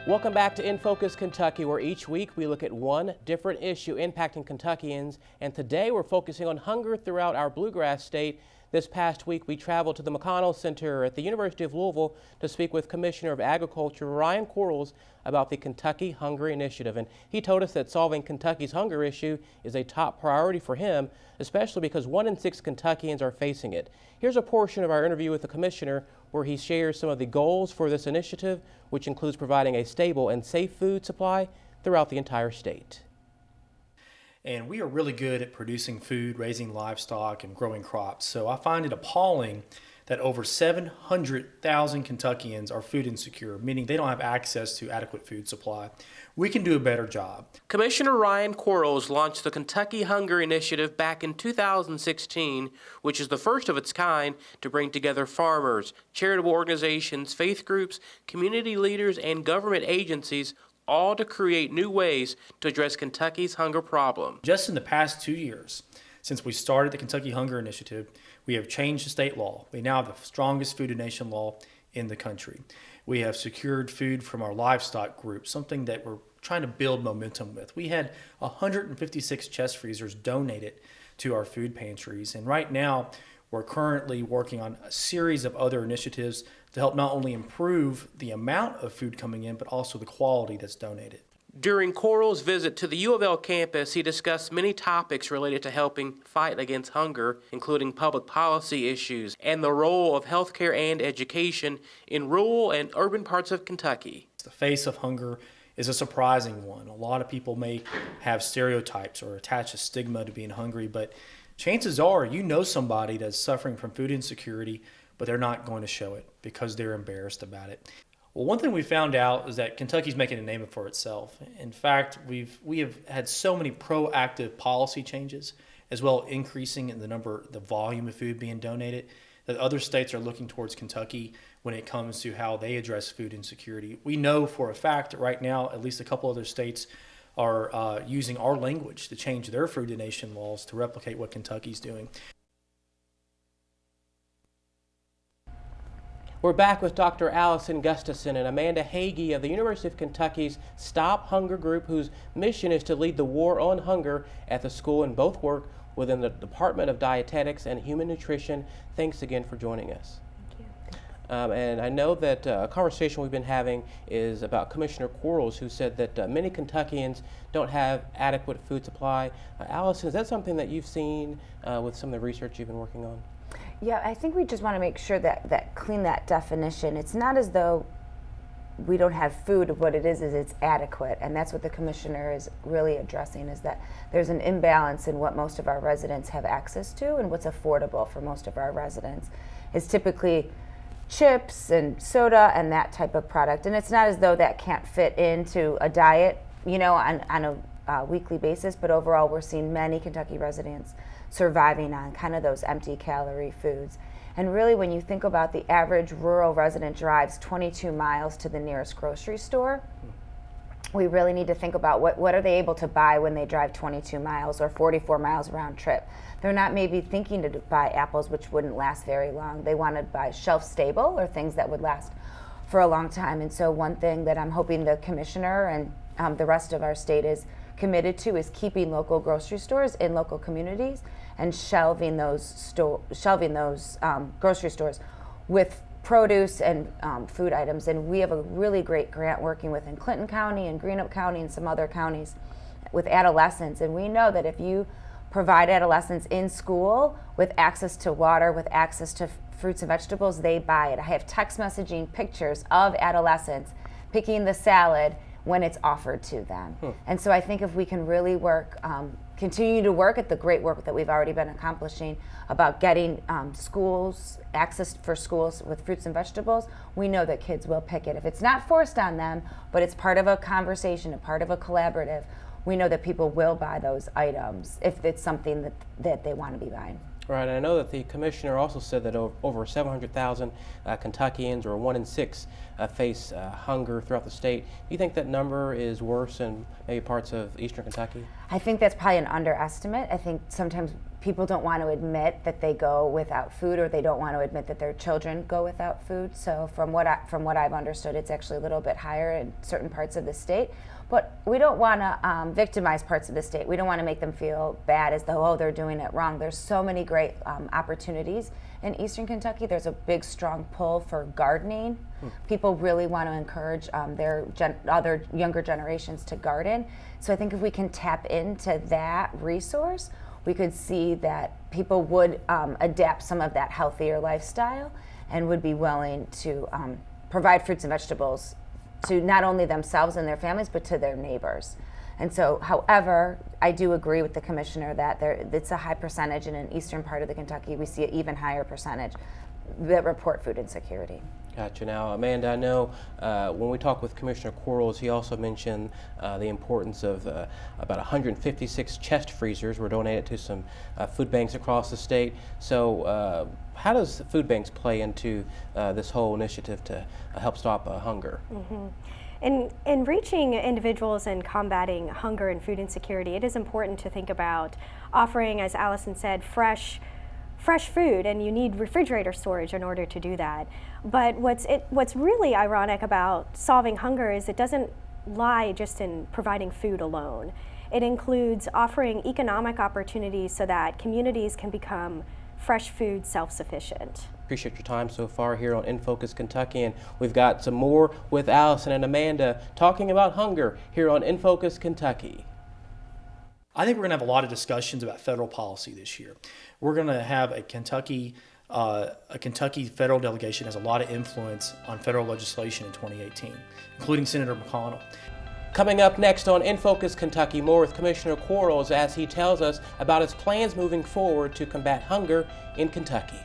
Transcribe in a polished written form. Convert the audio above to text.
Welcome back to In Focus Kentucky, where each week we look at one different issue impacting Kentuckians. And today we're focusing on hunger throughout our bluegrass state. This past week we traveled to the McConnell Center at the University of Louisville to speak with Commissioner of Agriculture Ryan Quarles about the Kentucky Hunger Initiative. And he told us that solving Kentucky's hunger issue is a top priority for him, especially because 1 in 6 Kentuckians are facing it. Here's a portion of our interview with the commissioner where he shares some of the goals for this initiative, which includes providing a stable and safe food supply throughout the entire state. And we are really good at producing food, raising livestock, and growing crops. So I find it appalling that over 700,000 Kentuckians are food insecure, meaning they don't have access to adequate food supply. We can do a better job. Commissioner Ryan Quarles launched the Kentucky Hunger Initiative back in 2016, which is the first of its kind to bring together farmers, charitable organizations, faith groups, community leaders, and government agencies, all to create new ways to address Kentucky's hunger problem. Just in the past 2 years, since we started the Kentucky Hunger Initiative, we have changed the state law. We now have the strongest food donation law in the country. We have secured food from our livestock group, something that we're trying to build momentum with. We had 156 chest freezers donated to our food pantries, and right now we're currently working on a series of other initiatives to help not only improve the amount of food coming in, but also the quality that's donated. During Quarles' visit to the U of L campus, he discussed many topics related to helping fight against hunger, including public policy issues and the role of healthcare and education in rural and urban parts of Kentucky. The face of hunger is a surprising one. A lot of people may have stereotypes or attach a stigma to being hungry, but chances are you know somebody that's suffering from food insecurity, but they're not going to show it because they're embarrassed about it. Well, one thing we found out is that Kentucky's making a name for itself. In fact, we have had so many proactive policy changes, as well increasing in the volume of food being donated, that other states are looking towards Kentucky when it comes to how they address food insecurity. We know for a fact that right now, at least a couple other states are using our language to change their food donation laws to replicate what Kentucky's doing. We're back with Dr. Allison Gustafson and Amanda Hagee of the University of Kentucky's Stop Hunger Group, whose mission is to lead the war on hunger at the school and both work within the Department of Dietetics and Human Nutrition. Thanks again for joining us. Thank you. And I know that a conversation we've been having is about Commissioner Quarles, who said that many Kentuckians don't have adequate food supply. Allison, is that something that you've seen with some of the research you've been working on? Yeah, I think we just want to make sure that clean that definition. It's not as though we don't have food. What it is it's adequate, and that's what the commissioner is really addressing, is that there's an imbalance in what most of our residents have access to and what's affordable for most of our residents. It's typically chips and soda and that type of product, and it's not as though that can't fit into a diet, on a weekly basis, but overall we're seeing many Kentucky residents surviving on kind of those empty calorie foods. And really, when you think about the average rural resident drives 22 miles to the nearest grocery store, we really need to think about what are they able to buy when they drive 22 miles or 44 miles round trip. They're not maybe thinking to buy apples, which wouldn't last very long. They want to buy shelf stable or things that would last for a long time. And so one thing that I'm hoping the commissioner and the rest of our state is committed to is keeping local grocery stores in local communities and shelving those grocery stores with produce and food items. And we have a really great grant working with in Clinton County and Greenup County and some other counties with adolescents. And we know that if you provide adolescents in school with access to water, with access to fruits and vegetables, they buy it. I have text messaging pictures of adolescents picking the salad when it's offered to them. And so I think if we can really continue to work at the great work that we've already been accomplishing about getting access for schools with fruits and vegetables, we know that kids will pick it. If it's not forced on them, but it's part of a conversation, a part of a collaborative, we know that people will buy those items if it's something that they want to be buying. Right, and I know that the commissioner also said that over 700,000 Kentuckians, or 1 in 6, face hunger throughout the state. Do you think that number is worse in maybe parts of eastern Kentucky? I think that's probably an underestimate. I think sometimes people don't want to admit that they go without food, or they don't want to admit that their children go without food. So from what I've understood, it's actually a little bit higher in certain parts of the state. But we don't want to victimize parts of the state. We don't want to make them feel bad as though, oh, they're doing it wrong. There's so many great opportunities in Eastern Kentucky. There's a big, strong pull for gardening. People really want to encourage their other younger generations to garden. So I think if we can tap into that resource, we could see that people would adapt some of that healthier lifestyle and would be willing to provide fruits and vegetables to not only themselves and their families, but to their neighbors. And so, however, I do agree with the commissioner that it's a high percentage, and in the eastern part of the Kentucky, we see an even higher percentage that report food insecurity. Gotcha. Now, Amanda, I know when we talked with Commissioner Quarles, he also mentioned the importance of about 156 chest freezers were donated to some food banks across the state. So how does food banks play into this whole initiative to help stop hunger? In reaching individuals and combating hunger and food insecurity, it is important to think about offering, as Allison said, fresh food, and you need refrigerator storage in order to do that. But what's really ironic about solving hunger is it doesn't lie just in providing food alone. It includes offering economic opportunities so that communities can become fresh food self-sufficient. Appreciate your time so far here on In Focus Kentucky, and we've got some more with Allison and Amanda talking about hunger here on In Focus Kentucky. I think we're going to have a lot of discussions about federal policy this year. We're going to have a Kentucky federal delegation has a lot of influence on federal legislation in 2018, including Senator McConnell. Coming up next on In Focus Kentucky, more with Commissioner Quarles as he tells us about his plans moving forward to combat hunger in Kentucky.